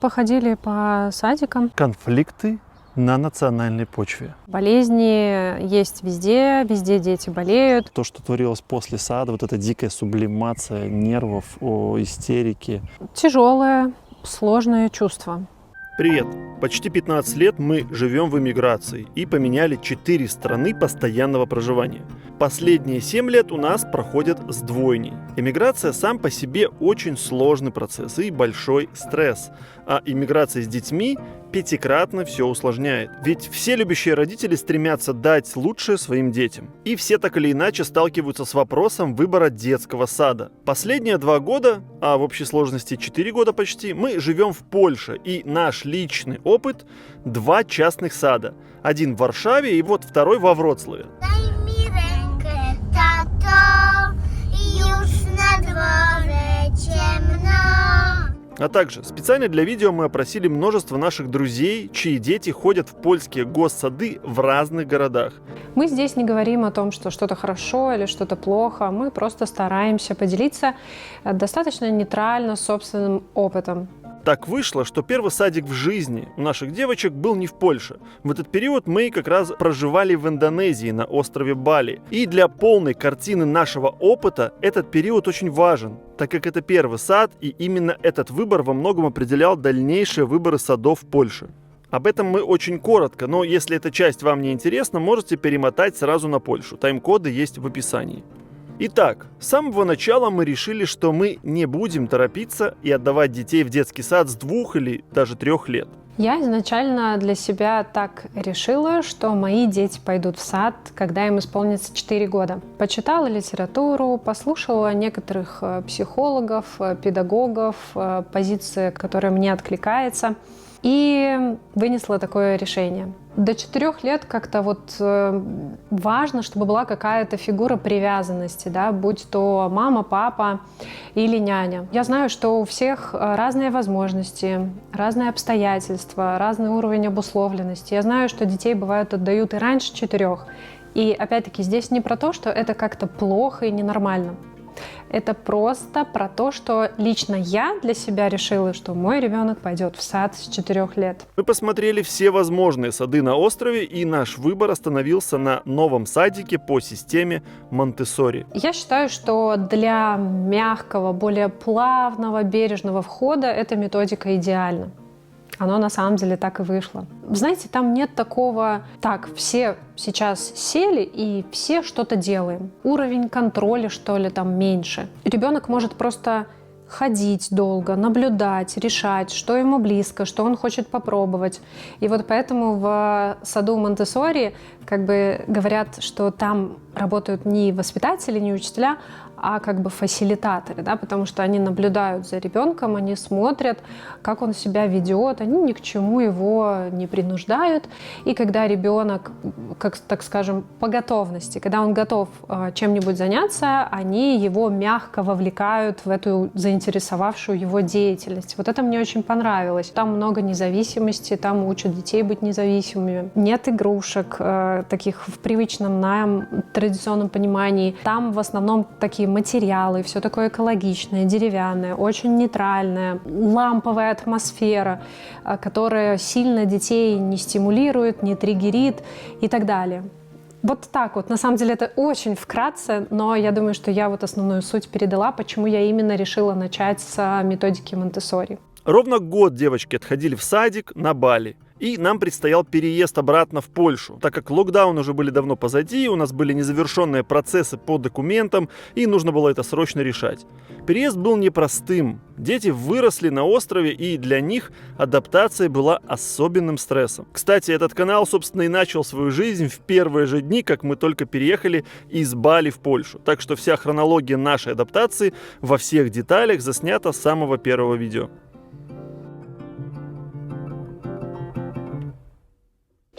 Походили по садикам. Конфликты на национальной почве. Болезни есть везде, везде дети болеют. То, что творилось после сада, вот эта дикая сублимация нервов, истерики. Тяжелое, сложное чувство. Привет! Почти 15 лет мы живем в эмиграции и поменяли 4 страны постоянного проживания. Последние 7 лет у нас проходят с двойней. Эмиграция сам по себе очень сложный процесс и большой стресс. А эмиграция с детьми пятикратно все усложняет. Ведь все любящие родители стремятся дать лучшее своим детям. И все так или иначе сталкиваются с вопросом выбора детского сада. Последние 2 года, а в общей сложности 4 года почти, мы живем в Польше. И наш личный опыт – 2 частных сада. Один в Варшаве и вот второй во Вроцлаве. А также специально для видео мы опросили множество наших друзей, чьи дети ходят в польские госсады в разных городах. Мы здесь не говорим о том, что что-то хорошо или что-то плохо. Мы просто стараемся поделиться достаточно нейтрально собственным опытом. Так вышло, что первый садик в жизни у наших девочек был не в Польше. В этот период мы как раз проживали в Индонезии на острове Бали. И для полной картины нашего опыта этот период очень важен, так как это первый сад, и именно этот выбор во многом определял дальнейшие выборы садов в Польше. Об этом мы очень коротко, но если эта часть вам не интересна, можете перемотать сразу на Польшу. Тайм-коды есть в описании. Итак, с самого начала мы решили, что мы не будем торопиться и отдавать детей в детский сад с 2 или даже 3 лет. Я изначально для себя так решила, что мои дети пойдут в сад, когда им исполнится 4 года. Почитала литературу, послушала некоторых психологов, педагогов, позиции, которая мне откликается, и вынесла такое решение. До 4 лет как-то важно, чтобы была какая-то фигура привязанности, да, будь то мама, папа или няня. Я знаю, что у всех разные возможности, разные обстоятельства, разный уровень обусловленности. Я знаю, что детей бывают отдают и раньше 4. И опять-таки здесь не про то, что это как-то плохо и ненормально. Это просто про то, что лично я для себя решила, что мой ребенок пойдет в сад с 4 лет. Мы посмотрели все возможные сады на острове, и наш выбор остановился на новом садике по системе Монтессори. Я считаю, что для мягкого, более плавного, бережного входа эта методика идеальна. Оно на самом деле так и вышло. Знаете, там нет такого, так, все сейчас сели и все что-то делаем. Уровень контроля, что ли, там меньше. Ребенок может просто ходить долго, наблюдать, решать, что ему близко, что он хочет попробовать. И вот поэтому в саду Монтессори говорят, что там работают не воспитатели, не учителя, а фасилитаторы, да, потому что они наблюдают за ребенком, они смотрят, как он себя ведет, они ни к чему его не принуждают. И когда ребенок, так скажем, по готовности, когда он готов чем-нибудь заняться, они его мягко вовлекают в эту заинтересовавшую его деятельность. Вот это мне очень понравилось. Там много независимости, там учат детей быть независимыми. Нет игрушек, таких в привычном нам традиционном понимании. Там в основном такие материалы, все такое экологичное, деревянное, очень нейтральное, ламповая атмосфера, которая сильно детей не стимулирует, не триггерит и так далее. Вот так вот. На самом деле это очень вкратце, но я думаю, что я основную суть передала, почему я именно решила начать с методики Монтессори. Ровно год девочки отходили в садик на Бали. И нам предстоял переезд обратно в Польшу, так как локдаун уже были давно позади, у нас были незавершенные процессы по документам, и нужно было это срочно решать. Переезд был непростым. Дети выросли на острове, и для них адаптация была особенным стрессом. Кстати, этот канал, собственно, и начал свою жизнь в первые же дни, как мы только переехали из Бали в Польшу. Так что вся хронология нашей адаптации во всех деталях заснята с самого первого видео.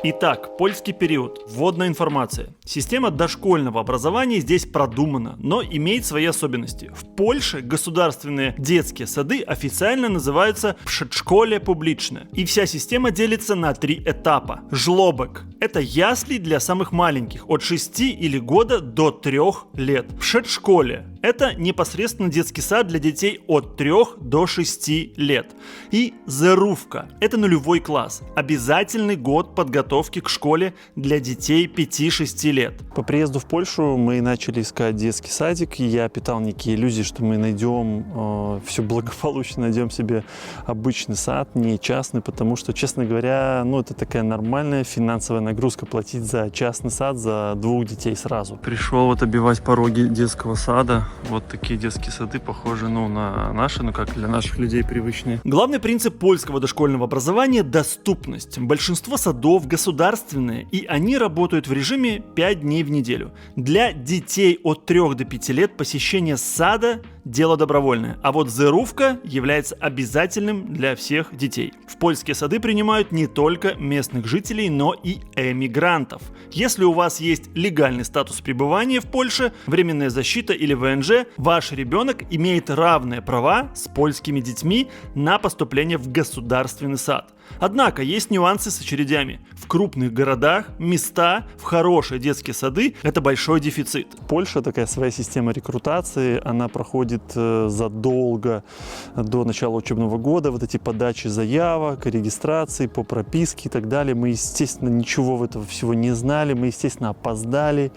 Итак, польский период. Вводная информация. Система дошкольного образования здесь продумана, но имеет свои особенности. В Польше государственные детские сады официально называются «przedszkole publiczne». И вся система делится на 3 этапа. Żłobek – это ясли для самых маленьких, от 6 или года до 3 лет. «Przedszkole» Это непосредственно детский сад для детей от 3 до 6 лет. И Зерувка – это нулевой класс. Обязательный год подготовки к школе для детей 5-6 лет. По приезду в Польшу мы начали искать детский садик, и я питал некие иллюзии, что мы найдем все благополучно, найдем себе обычный сад, не частный, потому что, честно говоря, это такая нормальная финансовая нагрузка платить за частный сад за 2 детей сразу. Пришел обивать пороги детского сада. Вот такие детские сады похожи на наши, как для наших людей привычные. Главный принцип польского дошкольного образования – доступность. Большинство садов государственные, и они работают в режиме 5 дней в неделю. Для детей от 3 до 5 лет посещение сада – дело добровольное, а вот Зерувка является обязательным для всех детей. В польские сады принимают не только местных жителей, но и эмигрантов. Если у вас есть легальный статус пребывания в Польше, временная защита или ВНЖ, ваш ребенок имеет равные права с польскими детьми на поступление в государственный сад. Однако есть нюансы с очередями. В крупных городах места в хорошие детские сады – это большой дефицит. Польша такая своя система рекрутации, она проходит задолго до начала учебного года. Вот эти подачи заявок, регистрации по прописке и так далее. Мы, естественно, ничего этого всего не знали, мы, естественно, опоздали.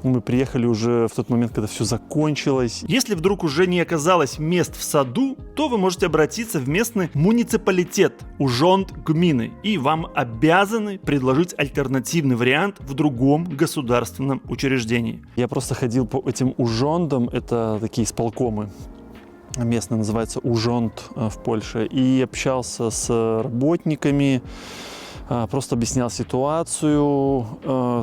Мы приехали уже в тот момент, когда все закончилось. Если вдруг уже не оказалось мест в саду, то вы можете обратиться в местный муниципалитет Урząd Gminy, и вам обязаны предложить альтернативный вариант в другом государственном учреждении. Я просто ходил по этим ужондам, это такие исполкомы. Местно называется Урząd в Польше, и общался с работниками, просто объяснял ситуацию.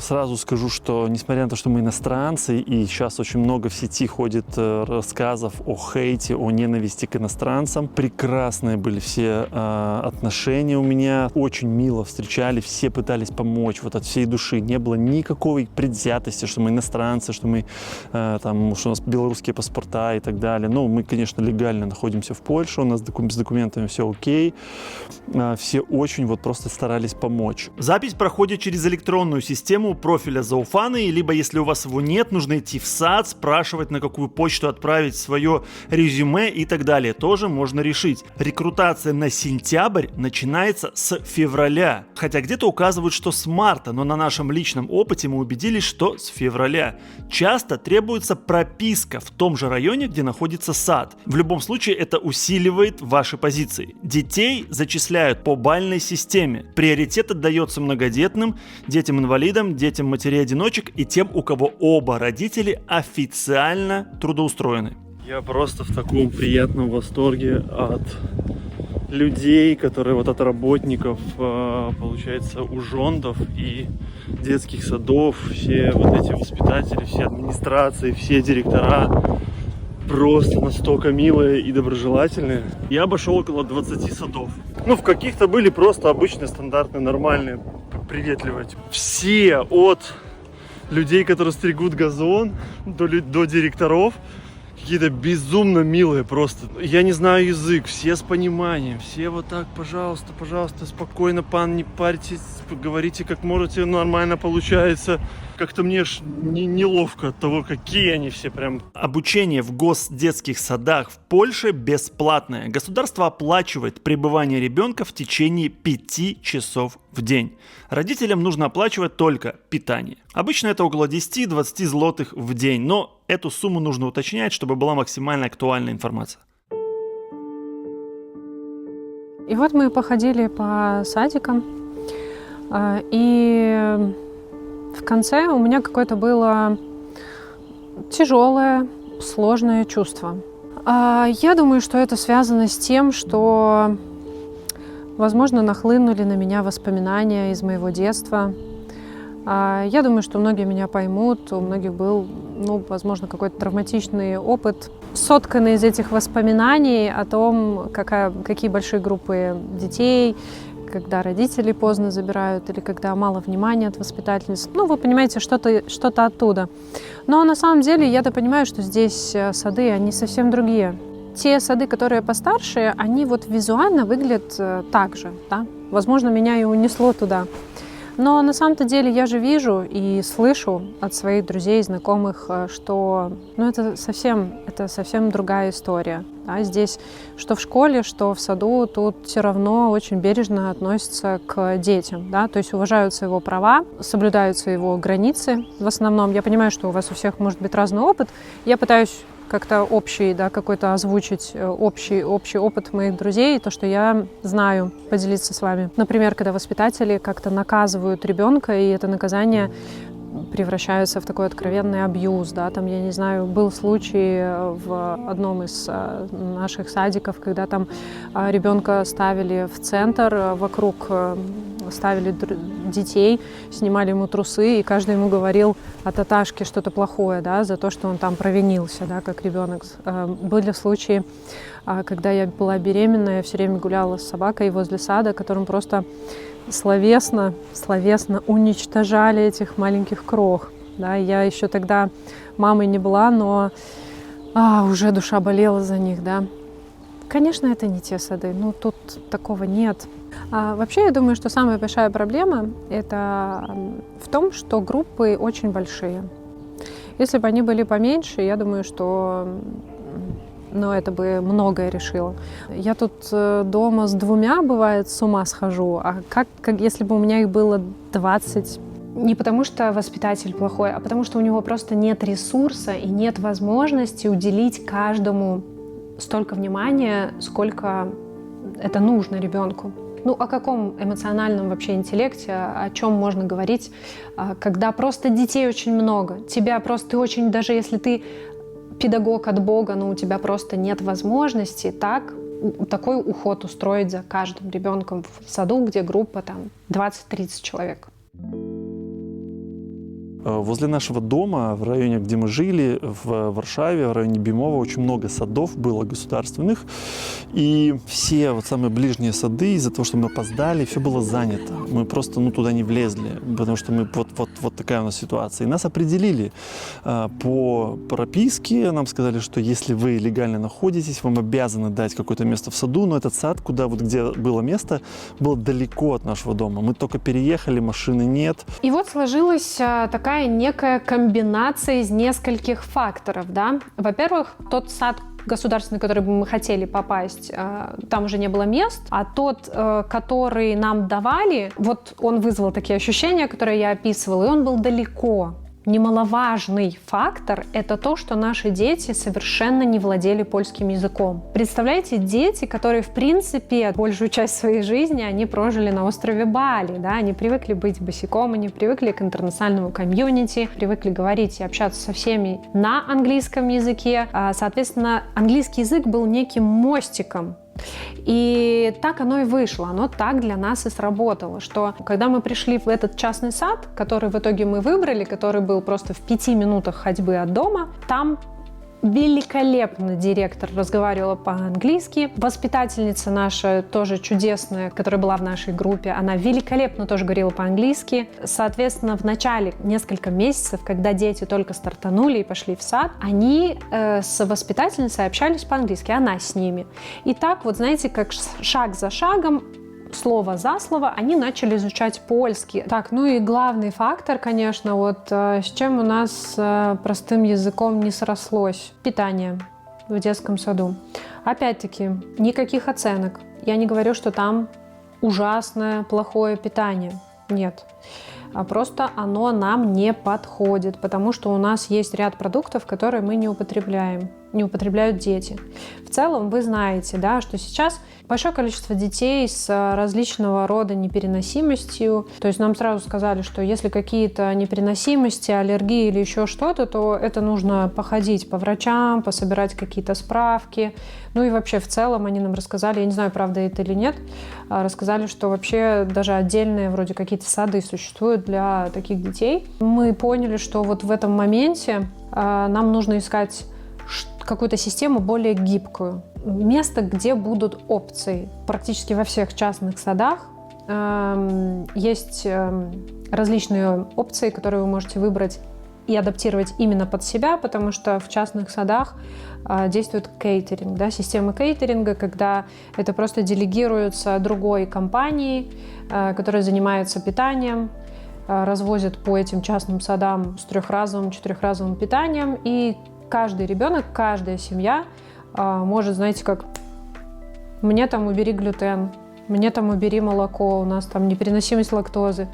Сразу скажу, что несмотря на то, что мы иностранцы, и сейчас очень много в сети ходит рассказов о хейте, о ненависти к иностранцам, прекрасные были все отношения у меня, очень мило встречали, все пытались помочь, от всей души. Не было никакой предвзятости, что мы иностранцы, что мы что у нас белорусские паспорта и так далее. Мы, конечно, легально находимся в Польше, у нас с документами все окей. Все очень просто старались помочь. Запись проходит через электронную систему профиля Зауфаны, либо если у вас его нет, нужно идти в сад, спрашивать, на какую почту отправить свое резюме и так далее. Тоже можно решить. Рекрутация на сентябрь начинается с февраля. Хотя где-то указывают, что с марта, но на нашем личном опыте мы убедились, что с февраля. Часто требуется прописка в том же районе, где находится сад. В любом случае это усиливает ваши позиции. Детей зачисляют по бальной системе. Приоритет отдается многодетным, детям-инвалидам, детям матерей-одиночек и тем, у кого оба родители официально трудоустроены. Я просто в таком приятном восторге от людей, которые от работников, получается, ужондов и детских садов, все эти воспитатели, все администрации, все директора просто настолько милые и доброжелательные. Я обошел около 20 садов. В каких-то были просто обычные, стандартные, нормальные, приветливые. Все, от людей, которые стригут газон, до директоров, какие-то безумно милые просто. Я не знаю язык, все с пониманием, все так, пожалуйста, спокойно, пан, не парьтесь, говорите как можете, нормально получается. Как-то мне неловко от того, какие они все прям. Обучение в госдетских садах в Польше бесплатное. Государство оплачивает пребывание ребенка в течение 5 часов в день. Родителям нужно оплачивать только питание. Обычно это около 10-20 злотых в день, но эту сумму нужно уточнять, чтобы была максимально актуальная информация. И мы походили по садикам, и в конце у меня какое-то было тяжелое, сложное чувство. Я думаю, что это связано с тем, что, возможно, нахлынули на меня воспоминания из моего детства. Я думаю, что многие меня поймут, у многих был, возможно, какой-то травматичный опыт, сотканный из этих воспоминаний о том, какие большие группы детей, когда родители поздно забирают или когда мало внимания от воспитательниц. Вы понимаете, что-то оттуда. Но на самом деле я-то понимаю, что здесь сады, они совсем другие. Те сады, которые постарше, они визуально выглядят так же. Да? Возможно, меня и унесло туда. Но на самом-то деле я же вижу и слышу от своих друзей, знакомых, что это совсем другая история. Да? Здесь, что в школе, что в саду, тут все равно очень бережно относятся к детям. Да? То есть уважаются его права, соблюдаются его границы в основном. Я понимаю, что у вас у всех может быть разный опыт. Я пытаюсь как-то общий, да, какой-то озвучить общий опыт моих друзей, то, что я знаю, поделиться с вами. Например, когда воспитатели как-то наказывают ребенка, и это наказание превращается в такой откровенный абьюз, да, там, я не знаю, был случай в одном из наших садиков, когда там ребенка ставили в центр, вокруг ставили детей, снимали ему трусы, и каждый ему говорил о таташке что-то плохое, да, за то, что он там провинился, да, как ребенок. Были случаи, когда я была беременна, я все время гуляла с собакой возле сада, которым просто словесно уничтожали этих маленьких крох. Да. Я еще тогда мамой не была, но уже душа болела за них, да. Конечно, это не те сады, тут такого нет. Вообще, я думаю, что самая большая проблема это в том, что группы очень большие. Если бы они были поменьше, я думаю, что это бы многое решило. Я тут дома с 2, бывает, с ума схожу. А как если бы у меня их было 20? Не потому что воспитатель плохой, а потому что у него просто нет ресурса и нет возможности уделить каждому столько внимания, сколько это нужно ребенку. О каком эмоциональном вообще интеллекте, о чем можно говорить, когда просто детей очень много. Ты очень, даже если ты педагог от Бога, но у тебя просто нет возможности такой уход устроить за каждым ребенком в саду, где группа там 20-30 человек. Возле нашего дома, в районе, где мы жили, в Варшаве, в районе Бимова, очень много садов было государственных. И все самые ближние сады, из-за того, что мы опоздали, все было занято. Мы просто туда не влезли, потому что мы вот такая у нас ситуация. И нас определили по прописке. Нам сказали, что если вы легально находитесь, вам обязаны дать какое-то место в саду. Но этот сад, где было место, было далеко от нашего дома. Мы только переехали, машины нет. И вот сложилась такая некая комбинация из нескольких факторов, да. Во-первых, тот сад государственный, в который бы мы хотели попасть, там уже не было мест, а тот, который нам давали, он вызвал такие ощущения, которые я описывала, и он был далеко. Немаловажный фактор – это то, что наши дети совершенно не владели польским языком. Представляете, дети, которые, в принципе, большую часть своей жизни они прожили на острове Бали, да, они привыкли быть босиком, они привыкли к интернациональному комьюнити, привыкли говорить и общаться со всеми на английском языке. Соответственно, английский язык был неким мостиком. И так оно и вышло, оно так для нас и сработало, что когда мы пришли в этот частный сад, который в итоге мы выбрали, который был просто в 5 минутах ходьбы от дома, там великолепно директор разговаривала по-английски. Воспитательница наша тоже чудесная, которая была в нашей группе, она великолепно тоже говорила по-английски. Соответственно, в начале несколько месяцев, когда дети только стартанули и пошли в сад, они с воспитательницей общались по-английски, она с ними. И так знаете, как шаг за шагом, слово за слово, они начали изучать польский. И главный фактор, конечно, с чем у нас простым языком не срослось. Питание в детском саду. Опять-таки, никаких оценок. Я не говорю, что там ужасное, плохое питание. Нет. А просто оно нам не подходит, потому что у нас есть ряд продуктов, которые мы не употребляем. Не употребляют дети. В целом вы знаете, да, что сейчас большое количество детей с различного рода непереносимостью. То есть нам сразу сказали, что если какие-то непереносимости, аллергии или еще что-то, то это нужно походить по врачам, пособирать какие-то справки. И вообще в целом они нам рассказали, я не знаю, правда это или нет, рассказали, что вообще даже отдельные вроде какие-то сады существуют для таких детей. Мы поняли, что в этом моменте нам нужно искать какую-то систему более гибкую. Место, где будут опции. Практически во всех частных садах есть различные опции, которые вы можете выбрать и адаптировать именно под себя, потому что в частных садах действует кейтеринг, да, система кейтеринга, когда это просто делегируется другой компании, которая занимается питанием. развозят по этим частным садам с 3-разовым, 4-разовым питанием. И каждый ребенок, каждая семья может, знаете, как мне там убери глютен, мне там убери молоко, у нас там непереносимость лактозы.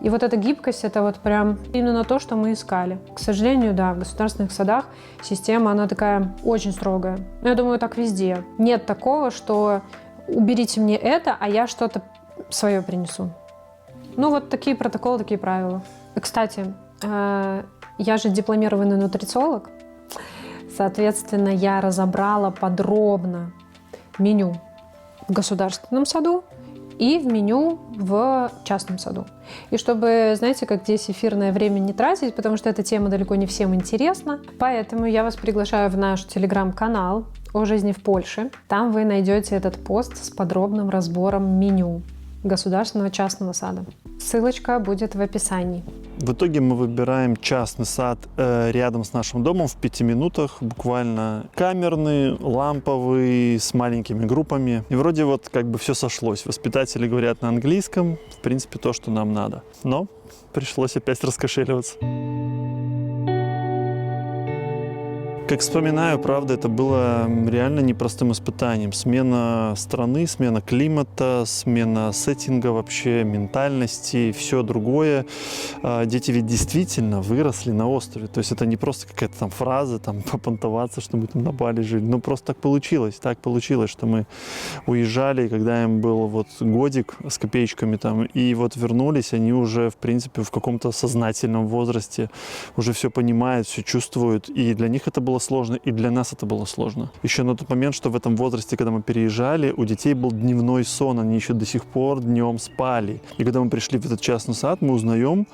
И вот эта гибкость, это вот прям именно то, что мы искали. К сожалению, да, в государственных садах система, она такая очень строгая. Но я думаю, так везде. Нет такого, что уберите мне это, а я что-то свое принесу. Ну вот такие протоколы, такие правила. Кстати, я же дипломированный нутрициолог. Соответственно, я разобрала подробно меню в государственном саду и в меню в частном саду. И чтобы, знаете, как здесь эфирное время не тратить, потому что эта тема далеко не всем интересна, поэтому я вас приглашаю в наш телеграм-канал о жизни в Польше. Там вы найдете этот пост с подробным разбором меню государственного частного сада. Ссылочка будет в описании. В итоге мы выбираем частный сад рядом с нашим домом в 5 минутах, буквально камерный, ламповый, с маленькими группами. И вроде вот как бы все сошлось. Воспитатели говорят на английском, в принципе, то, что нам надо. Но пришлось опять раскошеливаться. Как вспоминаю, правда, это было реально непростым испытанием. Смена страны, смена климата, смена сеттинга вообще, ментальности, все другое. Дети ведь действительно выросли на острове. То есть это не просто какая-то там фраза, там, попонтоваться, что мы там на Бали жили. Ну, просто так получилось, что мы уезжали, когда им был вот годик с копеечками там, и вот вернулись, они уже, в принципе, в каком-то сознательном возрасте уже все понимают, все чувствуют. И для них это было сложно, и для нас это было сложно. Еще на тот момент, что в этом возрасте, когда мы переезжали, у детей был дневной сон, они еще до сих пор днем спали. И когда мы пришли в этот частный сад, мы узнаем,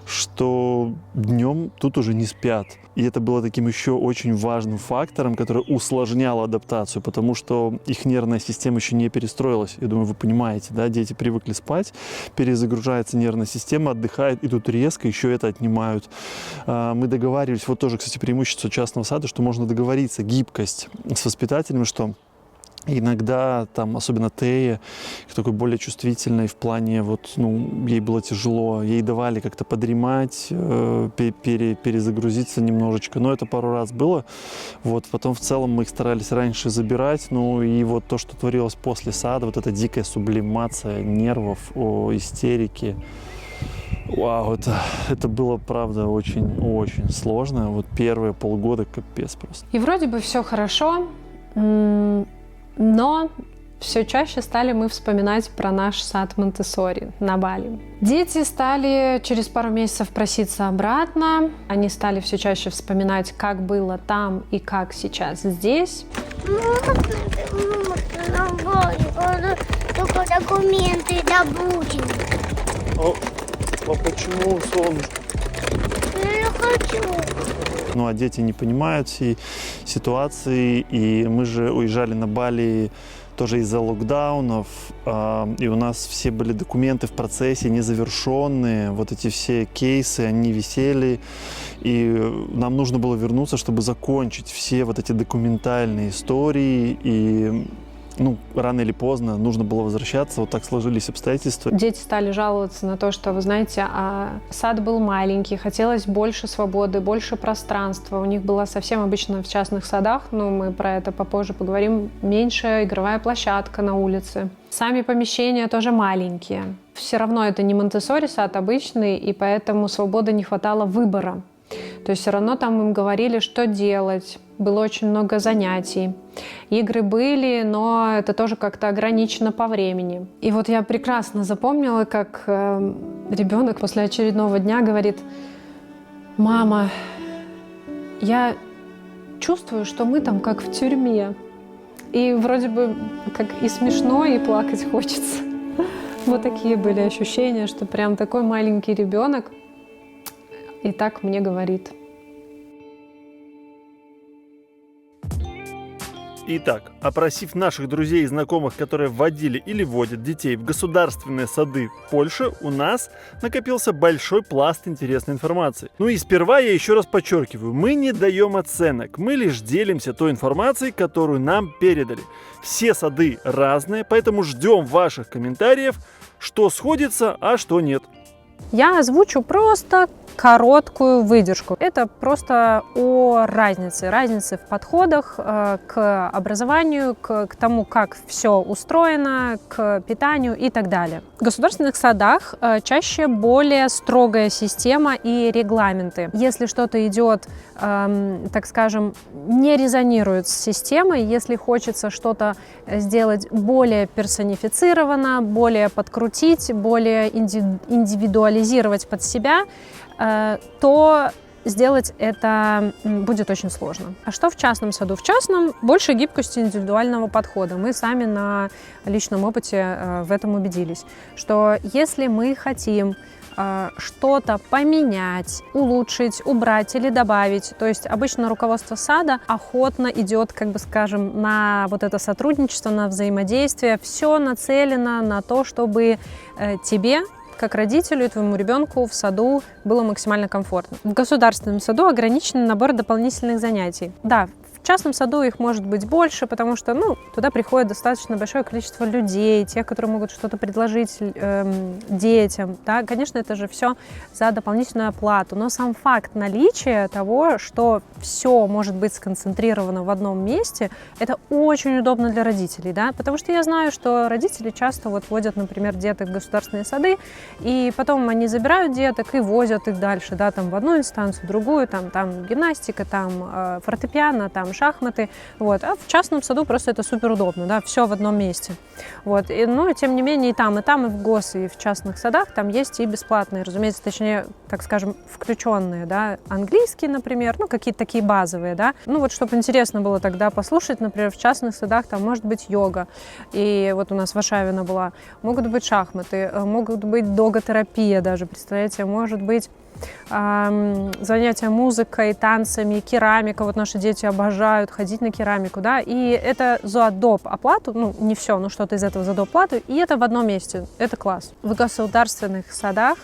что днем тут уже не спят. И это было таким еще очень важным фактором, который усложнял адаптацию, потому что их нервная система еще не перестроилась. Я думаю, вы понимаете, да, дети привыкли спать, перезагружается нервная система, отдыхает, и тут резко еще это отнимают. Мы договаривались, вот тоже, кстати, преимущество частного сада, что можно договориться, гибкость с воспитателями, что иногда, там, особенно Тея, такой более чувствительной в плане, вот, ну, ей было тяжело, ей давали как-то подремать, перезагрузиться немножечко, но это пару раз было. Вот, потом в целом мы их старались раньше забирать, ну, и вот то, что творилось после сада, вот эта дикая сублимация нервов, истерики. Вау, это было, правда, очень-очень сложно. Вот первые полгода капец просто. И вроде бы все хорошо, но все чаще стали мы вспоминать про наш сад Монтессори на Бали. Дети стали через пару месяцев проситься обратно. Они стали все чаще вспоминать, как было там и как сейчас здесь. Только документы добудем. А почему, солнышко? Я хочу. Ну, а дети не понимают всей ситуации, и мы же уезжали на Бали тоже из-за локдаунов, и у нас все были документы в процессе незавершенные, вот эти все кейсы, они висели, и нам нужно было вернуться, чтобы закончить все вот эти документальные истории, и ну, рано или поздно нужно было возвращаться, вот так сложились обстоятельства. Дети стали жаловаться на то, что, вы знаете, сад был маленький, хотелось больше свободы, больше пространства. У них была совсем обычно в частных садах, но мы про это попозже поговорим, меньшая игровая площадка на улице. Сами помещения тоже маленькие. Все равно это не Монтессори сад обычный, и поэтому свободы не хватало выбора. То есть все равно там им говорили, что делать. Было очень много занятий. Игры были, но это тоже как-то ограничено по времени. И вот я прекрасно запомнила, как ребенок после очередного дня говорит: «Мама, я чувствую, что мы там как в тюрьме». И вроде бы как и смешно, и плакать хочется. Вот такие были ощущения, что прям такой маленький ребенок и так мне говорит. Итак, опросив наших друзей и знакомых, которые вводили или вводят детей в государственные сады Польши, у нас накопился большой пласт интересной информации. Ну и сперва я еще раз подчеркиваю, мы не даем оценок, мы лишь делимся той информацией, которую нам передали. Все сады разные, поэтому ждем ваших комментариев, что сходится, а что нет. Я озвучу просто короткую выдержку. Это просто о разнице в подходах к образованию, к тому, как все устроено, к питанию и так далее. В государственных садах чаще более строгая система и регламенты. Если что-то идет, так скажем, не резонирует с системой, если хочется что-то сделать более персонифицированно, более подкрутить, более индивидуализировать под себя, то сделать это будет очень сложно. А что в частном саду? В частном больше гибкости индивидуального подхода. Мы сами на личном опыте в этом убедились, что если мы хотим что-то поменять, улучшить, убрать или добавить, то есть обычно руководство сада охотно идет, как бы скажем, на вот это сотрудничество, на взаимодействие, все нацелено на то, чтобы тебе, как родителю и твоему ребенку в саду было максимально комфортно. В государственном саду ограниченный набор дополнительных занятий. Да, в частном саду их может быть больше, потому что туда приходит достаточно большое количество людей, тех, которые могут что-то предложить детям. Да? Конечно, это же все за дополнительную оплату, но сам факт наличия того, что все может быть сконцентрировано в одном месте, это очень удобно для родителей, да? Потому что я знаю, что родители часто водят, например, деток в государственные сады, и потом они забирают деток и возят их дальше, да, там в одну инстанцию, в другую, там гимнастика, там фортепиано, там шахматы, а в частном саду просто это супер удобно, да, все в одном месте, и тем не менее и там, и в гос, и в частных садах там есть и бесплатные, разумеется, точнее, так скажем, включенные, да, английский, например, какие-то такие базовые, да, чтобы интересно было тогда послушать, например, в частных садах там может быть йога, и у нас в Варшаве она была, могут быть шахматы, могут быть доготерапия даже, представляете, может быть занятия музыкой, танцами, керамика. Наши дети обожают ходить на керамику, да, и это за доп. Оплату, не все, но что-то из этого за доп. Оплату, и это в одном месте, это класс. В государственных садах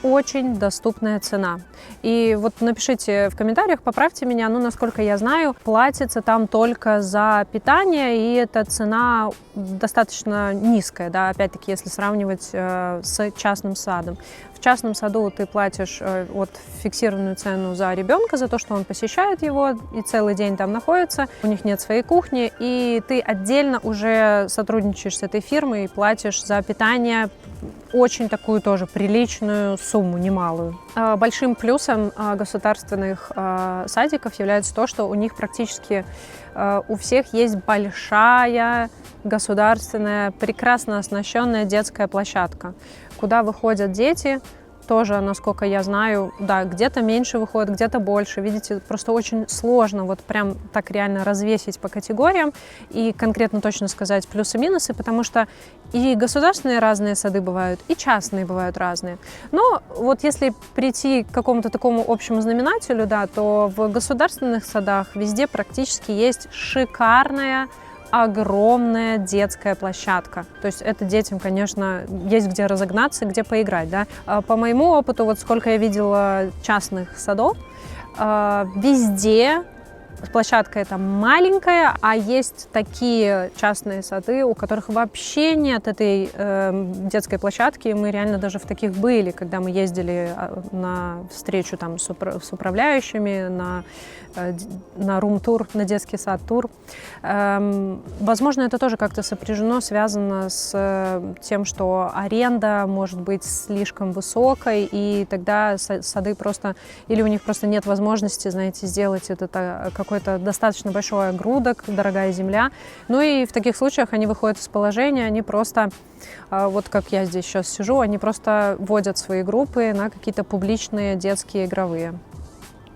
очень доступная цена. И напишите в комментариях, поправьте меня, насколько я знаю, платится там только за питание, и эта цена достаточно низкая, да, опять-таки, если сравнивать с частным садом. В частном саду ты платишь фиксированную цену за ребенка, за то, что он посещает его и целый день там находится, у них нет своей кухни, и ты отдельно уже сотрудничаешь с этой фирмой и платишь за питание очень такую тоже приличную сумму, немалую. Большим плюсом государственных садиков является то, что у них практически у всех есть большая государственная, прекрасно оснащенная детская площадка, куда выходят дети. Тоже, насколько я знаю, да, где-то меньше выходит, где-то больше. Видите, просто очень сложно прям так реально развесить по категориям и конкретно точно сказать плюсы-минусы, потому что и государственные разные сады бывают, и частные бывают разные. Но если прийти к какому-то такому общему знаменателю, да, то в государственных садах везде практически есть шикарная, огромная детская площадка. То есть это детям, конечно, есть где разогнаться, где поиграть, да. По моему опыту, сколько я видела частных садов, везде площадка эта маленькая, а есть такие частные сады, у которых вообще нет этой детской площадки. Мы реально даже в таких были, когда мы ездили на встречу там с управляющими, на рум-тур, на детский сад-тур. Возможно, это тоже как-то сопряжено, связано с тем, что аренда может быть слишком высокой, и тогда сады просто, или у них просто нет возможности, знаете, сделать это какой-то достаточно большой огрудок, дорогая земля. И в таких случаях они выходят из положения, они просто, как я здесь сейчас сижу, они просто вводят свои группы на какие-то публичные детские игровые.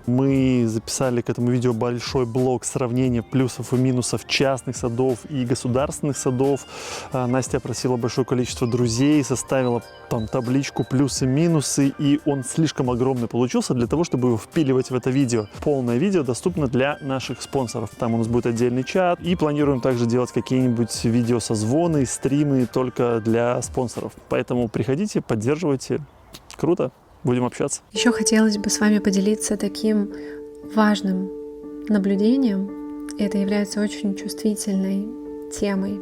Мы записали к этому видео большой блок сравнения плюсов и минусов частных садов и государственных садов. Настя опросила большое количество друзей, составила там табличку плюсы-минусы, и он слишком огромный получился для того, чтобы его впиливать в это видео. Полное видео доступно для наших спонсоров. Там у нас будет отдельный чат, и планируем также делать какие-нибудь видеосозвоны, стримы только для спонсоров. Поэтому приходите, поддерживайте. Круто! Будем общаться. Еще хотелось бы с вами поделиться таким важным наблюдением. Это является очень чувствительной темой.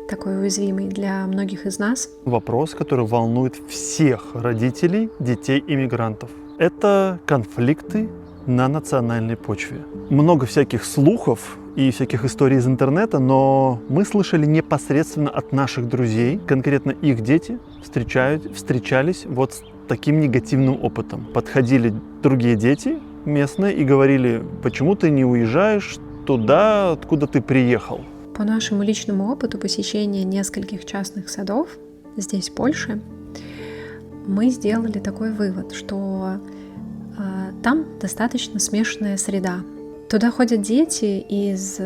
такой уязвимый для многих из нас. Вопрос, который волнует всех родителей детей иммигрантов. Это конфликты на национальной почве. Много всяких слухов и всяких историй из интернета, но мы слышали непосредственно от наших друзей, конкретно их дети встречались вот с таким негативным опытом. Подходили другие дети местные и говорили: почему ты не уезжаешь туда, откуда ты приехал? По нашему личному опыту посещения нескольких частных садов здесь, в Польше, мы сделали такой вывод, что там достаточно смешанная среда. Туда ходят дети из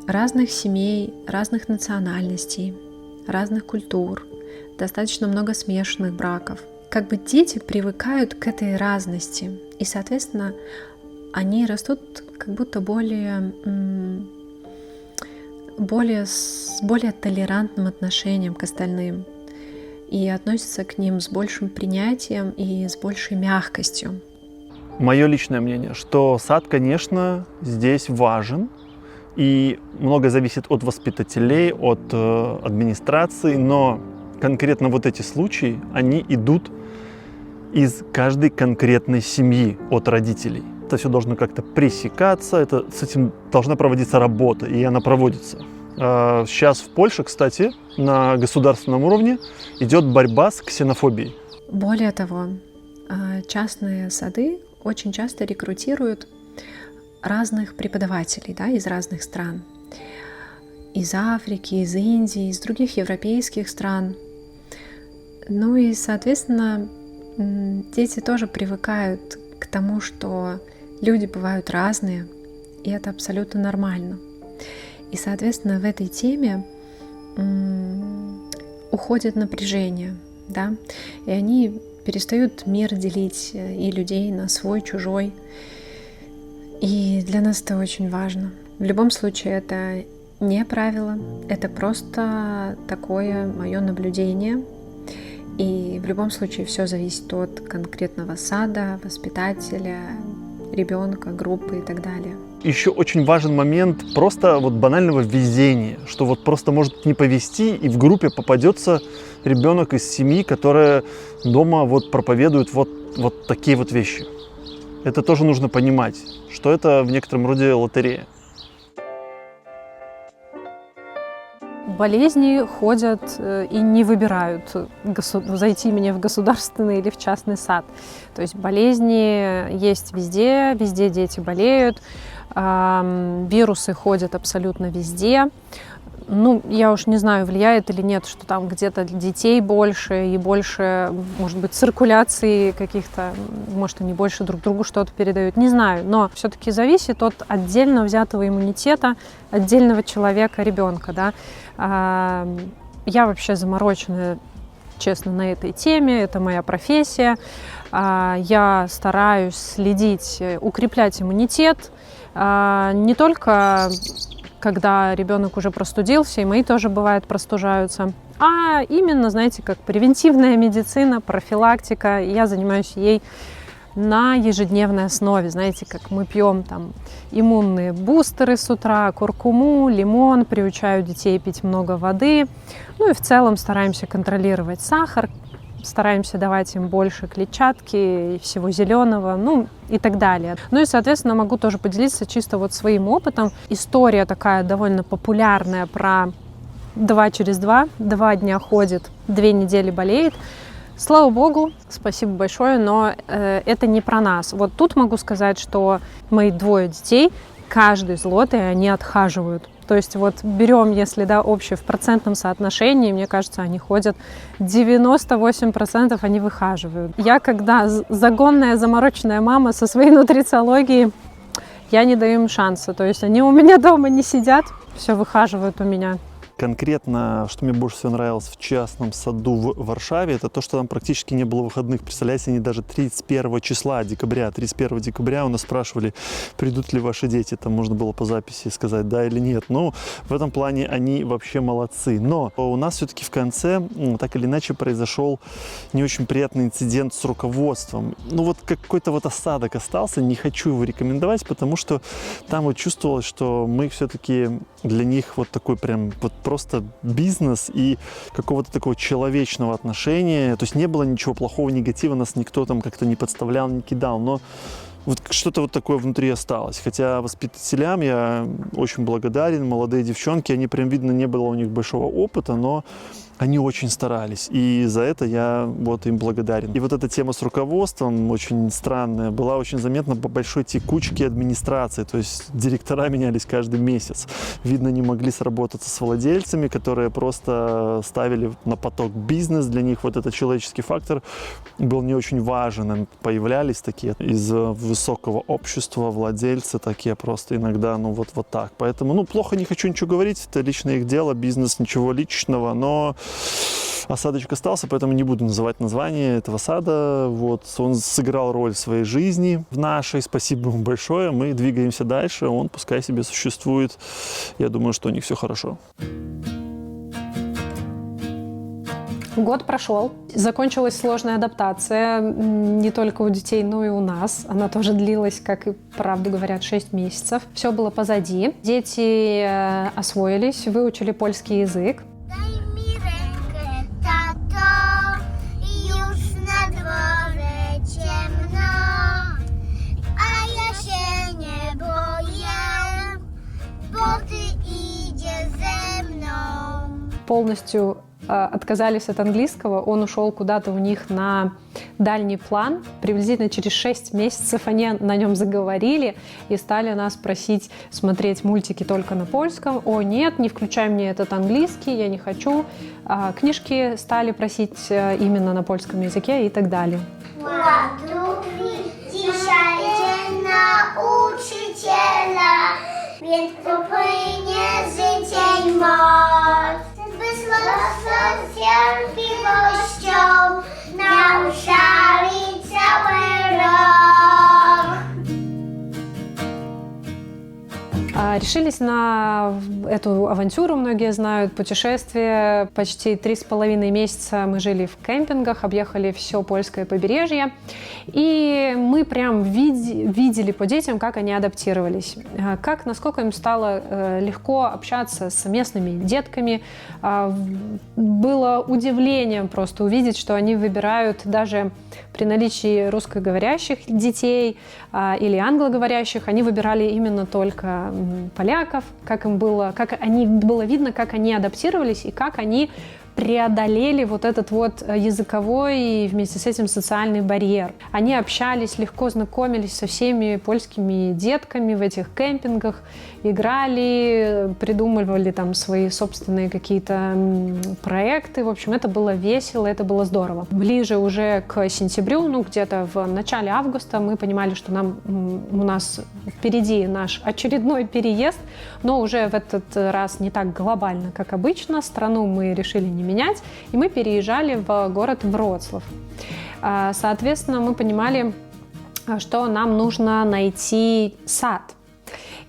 разных семей, разных национальностей, разных культур, достаточно много смешанных браков. Как бы дети привыкают к этой разности, и, соответственно, они растут как будто с более толерантным отношением к остальным и относятся к ним с большим принятием и с большей мягкостью. Мое личное мнение, что сад, конечно, здесь важен, и много зависит от воспитателей, от администрации, но конкретно вот эти случаи, они идут из каждой конкретной семьи, от родителей. Это все должно как-то пресекаться, с этим должна проводиться работа, и она проводится. Сейчас в Польше, кстати, на государственном уровне идет борьба с ксенофобией. Более того, частные сады очень часто рекрутируют разных преподавателей, да, из разных стран. Из Африки, из Индии, из других европейских стран. Ну и, соответственно, дети тоже привыкают к тому, что люди бывают разные, и это абсолютно нормально. И, соответственно, в этой теме уходит напряжение, да, и они перестают мир делить и людей на свой, чужой. И для нас это очень важно. В любом случае, это не правило, это просто такое мое наблюдение. И в любом случае все зависит от конкретного сада, воспитателя, ребенка, группы и так далее. Еще очень важен момент просто вот банального везения, что вот просто может не повезти, и в группе попадется ребенок из семьи, которая дома вот проповедует вот такие вот вещи. Это тоже нужно понимать, что это в некотором роде лотерея. Болезни ходят и не выбирают, зайти мне в государственный или в частный сад. То есть болезни есть везде, везде дети болеют, вирусы ходят абсолютно везде. Ну, я уж не знаю, влияет или нет, что там где-то детей больше и больше, может быть, циркуляции каких-то, может, они больше друг другу что-то передают, не знаю. Но все-таки зависит от отдельно взятого иммунитета отдельного человека, ребенка, да. Я вообще заморочена, честно, на этой теме, это моя профессия. Я стараюсь следить, укреплять иммунитет, не только когда ребенок уже простудился, и мои тоже, бывает, простужаются, а именно, знаете, как превентивная медицина, профилактика. Я занимаюсь ей на ежедневной основе. Знаете, как мы пьем там иммунные бустеры с утра, куркуму, лимон, приучаю детей пить много воды. Ну и в целом стараемся контролировать сахар, стараемся давать им больше клетчатки и всего зеленого, ну и так далее. Ну и, соответственно, могу тоже поделиться чисто вот своим опытом. История такая довольно популярная про 2 через 2. 2 дня ходит, 2 недели болеет. Слава богу, спасибо большое, но это не про нас. Вот тут могу сказать, что мои 2 детей, каждый злотый, они отхаживают. То есть вот берем, если да, общее в процентном соотношении, мне кажется, они ходят 98%, они выхаживают. Я, когда загонная, замороченная мама со своей нутрициологией, я не даю им шанса. То есть они у меня дома не сидят, все выхаживают у меня. Конкретно, что мне больше всего нравилось в частном саду в Варшаве, это то, что там практически не было выходных. Представляете, они даже 31 числа декабря, 31 декабря у нас спрашивали, придут ли ваши дети. Там можно было по записи сказать да или нет. Ну, в этом плане они вообще молодцы. Но у нас все-таки в конце, так или иначе, произошел не очень приятный инцидент с руководством. Ну, вот какой-то вот осадок остался, не хочу его рекомендовать, потому что там вот чувствовалось, что мы все-таки для них вот такой прям вот просто бизнес и какого-то такого человечного отношения. То есть не было ничего плохого, негатива, нас никто там как-то не подставлял, не кидал, но вот что-то вот такое внутри осталось. Хотя воспитателям я очень благодарен, молодые девчонки, они прям видно, не было у них большого опыта, но они очень старались, и за это я вот им благодарен. И вот эта тема с руководством очень странная, была очень заметна по большой текучке администрации, то есть директора менялись каждый месяц. Видно, не могли сработаться с владельцами, которые просто ставили на поток бизнес, для них вот этот человеческий фактор был не очень важен. Появлялись такие из высокого общества владельцы, такие просто иногда, ну вот так. Поэтому, ну, плохо не хочу ничего говорить, это личное их дело, бизнес, ничего личного, но осадочек остался, поэтому не буду называть название этого сада. Вот, он сыграл роль в своей жизни, в нашей. Спасибо ему большое. Мы двигаемся дальше. Он пускай себе существует. Я думаю, что у них все хорошо. Год прошел. Закончилась сложная адаптация не только у детей, но и у нас. Она тоже длилась, как и правду говорят, 6 месяцев. Все было позади. Дети освоились, выучили польский язык. Daj mi rękę, tato, już na dworze ciemno, a ja się nie boję, bo ty idziesz ze mną. Полностью отказались от английского, он ушел куда-то у них на дальний план. Приблизительно через 6 месяцев они на нем заговорили и стали нас просить смотреть мультики только на польском. О, нет, не включай мне этот английский, я не хочу. Книжки стали просить именно на польском языке и так далее. Ładówki dzisiaj dzień nauczyciela, więc popłynie życie i moc. Z cierpliwością nauczali cały rok. Решились на эту авантюру, многие знают, путешествие. Почти 3,5 месяца мы жили в кемпингах, объехали все польское побережье. И мы прям видели по детям, как они адаптировались, насколько им стало легко общаться с местными детками. Было удивлением просто увидеть, что они выбирают даже при наличии русскоговорящих детей или англоговорящих, они выбирали именно только поляков, было видно, как они адаптировались и как они преодолели вот этот вот языковой и вместе с этим социальный барьер. Они общались, легко знакомились со всеми польскими детками в этих кемпингах, играли, придумывали там свои собственные какие-то проекты. В общем, это было весело, это было здорово. Ближе уже к сентябрю, где-то в начале августа мы понимали, что у нас впереди наш очередной переезд, но уже в этот раз не так глобально, как обычно. Страну мы решили не менять, и мы переезжали в город Вроцлав. Соответственно, мы понимали, что нам нужно найти сад.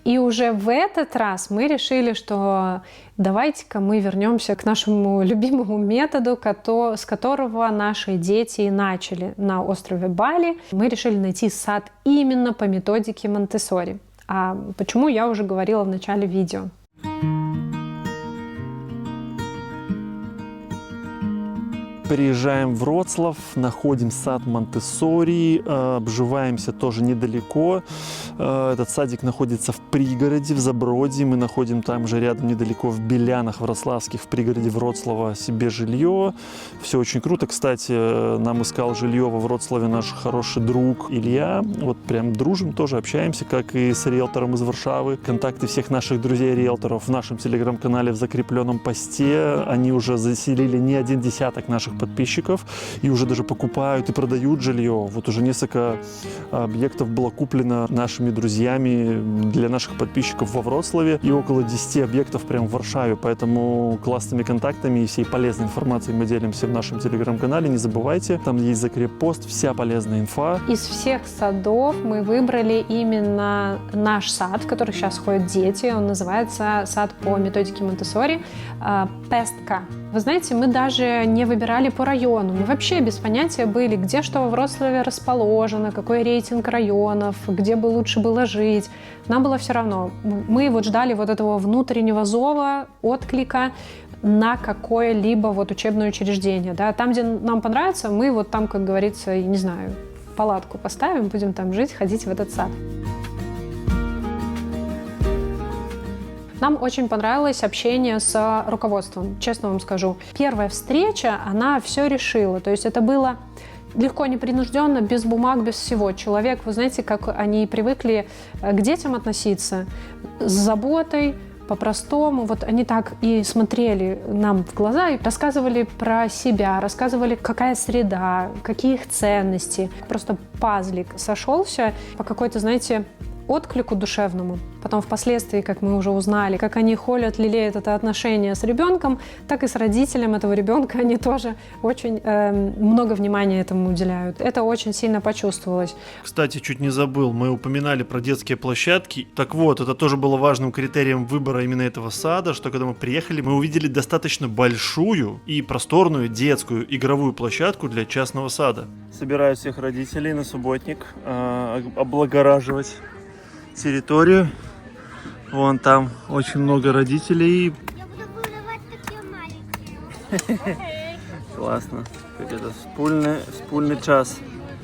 И уже в этот раз мы решили, что давайте-ка мы вернемся к нашему любимому методу, с которого наши дети начали на острове Бали. Мы решили найти сад именно по методике Монтессори. А почему, я уже говорила в начале видео. Приезжаем в Вроцлав, находим сад Монтессори, обживаемся тоже недалеко. Этот садик находится в пригороде, в Заброде. Мы находим там же рядом, недалеко, в Белянах Вроцлавских, в пригороде Вроцлава, себе жилье. Все очень круто. Кстати, нам искал жилье во Вроцлаве наш хороший друг Илья. Вот прям дружим, тоже общаемся, как и с риэлтором из Варшавы. Контакты всех наших друзей-риэлторов в нашем телеграм-канале в закрепленном посте. Они уже заселили не один десяток наших подписчиков и уже даже покупают и продают жилье. Вот уже несколько объектов было куплено нашими друзьями для наших подписчиков во Вроцлаве и около 10 объектов прямо в Варшаве. Поэтому классными контактами и всей полезной информацией мы делимся в нашем телеграм-канале. Не забывайте, там есть закреп-пост, вся полезная инфа. Из всех садов мы выбрали именно наш сад, в который сейчас ходят дети. Он называется сад по методике Монтессори Пестка. Вы знаете, мы даже не выбирали по району. Мы вообще без понятия были, где что во Вроцлаве расположено, какой рейтинг районов, где бы лучше было жить. Нам было все равно. Мы вот ждали вот этого внутреннего зова, отклика на какое-либо вот учебное учреждение. Да? Там, где нам понравится, мы вот там, как говорится, не знаю, палатку поставим, будем там жить, ходить в этот сад. Нам очень понравилось общение с руководством, честно вам скажу. Первая встреча, она все решила. То есть это было легко, непринужденно, без бумаг, без всего. Человек, вы знаете, как они привыкли к детям относиться, с заботой, по-простому. Вот они так и смотрели нам в глаза и рассказывали про себя, рассказывали, какая среда, какие их ценности. Просто пазлик сошелся по какой-то, знаете, отклику душевному. Потом впоследствии, как мы уже узнали, как они холят, лелеют это отношение с ребенком, так и с родителем этого ребенка они тоже очень много внимания этому уделяют. Это очень сильно почувствовалось. Кстати, чуть не забыл, мы упоминали про детские площадки. Так вот, это тоже было важным критерием выбора именно этого сада, что когда мы приехали, мы увидели достаточно большую и просторную детскую игровую площадку для частного сада. Собираю всех родителей на субботник облагораживать территорию. Вон там очень много родителей. Я буду вырывать такие маленькие. Классно. Как это спульный час.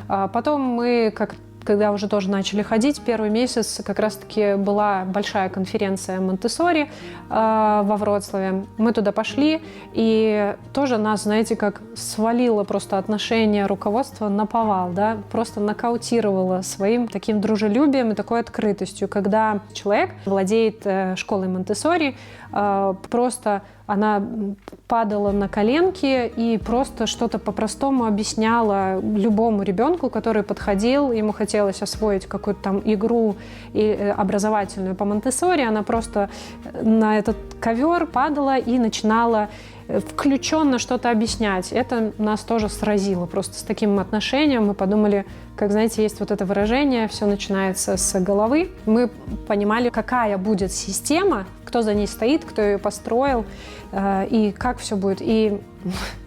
Потом мы, когда уже тоже начали ходить, первый месяц как раз-таки была большая конференция Монтессори во Вроцлаве. Мы туда пошли, и тоже нас, знаете, как свалило просто отношение руководства на повал, да, просто нокаутировало своим таким дружелюбием и такой открытостью, когда человек владеет школой Монтессори, просто она падала на коленки и просто что-то по-простому объясняла любому ребенку, который подходил, ему хотелось освоить какую-то там игру образовательную по Монтессори, она просто на этот ковер падала и начинала включенно что-то объяснять. Это нас тоже сразило просто с таким отношением. Мы подумали, как, знаете, есть вот это выражение, все начинается с головы. Мы понимали, какая будет система, кто за ней стоит, кто ее построил, и как все будет. И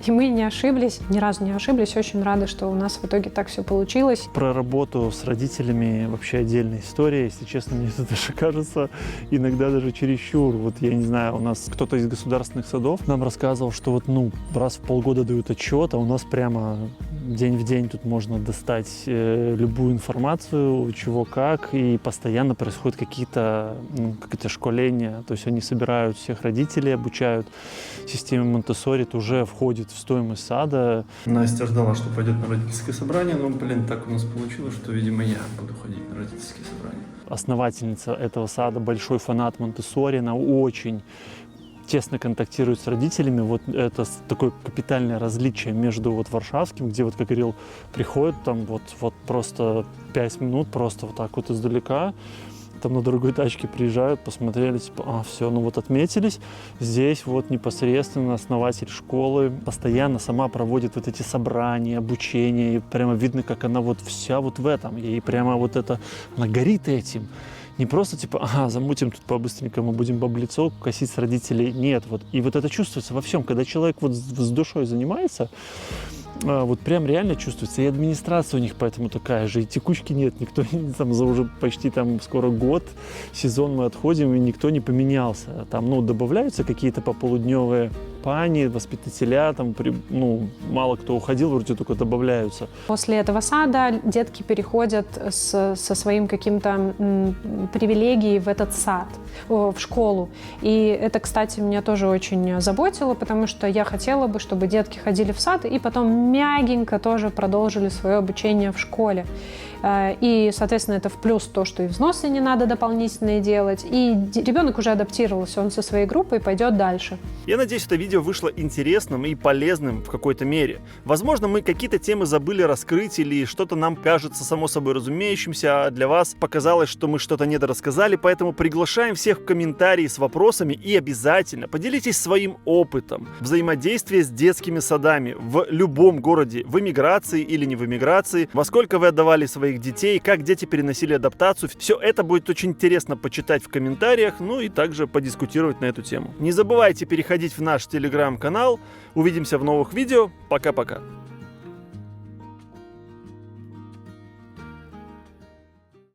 мы не ошиблись, ни разу не ошиблись. Очень рады, что у нас в итоге так все получилось. Про работу с родителями вообще отдельная история. Если честно, мне это даже кажется иногда даже чересчур. Вот я не знаю, у нас кто-то из государственных садов нам рассказывал, что вот раз в полгода дают отчет, а у нас прямо день в день тут можно достать любую информацию, чего как, и постоянно происходят какие-то школения. То есть они собирают всех родителей, обучают системе Монтессори, это уже входит в стоимость сада. Настя ждала, что пойдет на родительское собрание, но, так у нас получилось, что, видимо, я буду ходить на родительские собрания. Основательница этого сада, большой фанат Монтессори, она очень тесно контактирует с родителями. Вот это такое капитальное различие между вот варшавским, где вот, как Кирилл приходит, там вот просто 5 минут, просто вот так вот издалека, там на дорогой тачке приезжают, посмотрели, типа, все, ну вот отметились. Здесь вот непосредственно основатель школы постоянно сама проводит вот эти собрания, обучение, и прямо видно, как она вот вся вот в этом, ей прямо вот это, она горит этим. Не просто замутим тут по-быстренькому, будем баблицо косить с родителей. Нет, вот. И вот это чувствуется во всем. Когда человек вот с душой занимается, вот прям реально чувствуется. И администрация у них поэтому такая же. И текучки нет. Никто там за уже почти там скоро год, сезон мы отходим, и никто не поменялся. Там, добавляются какие-то пополудневые пани, воспитателя, там, мало кто уходил, вроде только добавляются. После этого сада детки переходят со своим каким-то привилегией в этот сад, в школу. И это, кстати, меня тоже очень заботило, потому что я хотела бы, чтобы детки ходили в сад и потом мягенько тоже продолжили свое обучение в школе. И, соответственно, это в плюс то, что и взносы не надо дополнительные делать, и ребенок уже адаптировался, он со своей группой пойдет дальше. Я надеюсь, это видео вышло интересным и полезным в какой-то мере. Возможно, мы какие-то темы забыли раскрыть или что-то нам кажется само собой разумеющимся, а для вас показалось, что мы что-то недорассказали, поэтому приглашаем всех в комментарии с вопросами и обязательно поделитесь своим опытом взаимодействия с детскими садами в любом городе, в эмиграции или не в эмиграции, во сколько вы отдавали своих детей, как дети переносили адаптацию. Все это будет очень интересно почитать в комментариях, ну и также подискутировать на эту тему. Не забывайте переходить в наш телеграм-канал. Увидимся в новых видео. Пока-пока.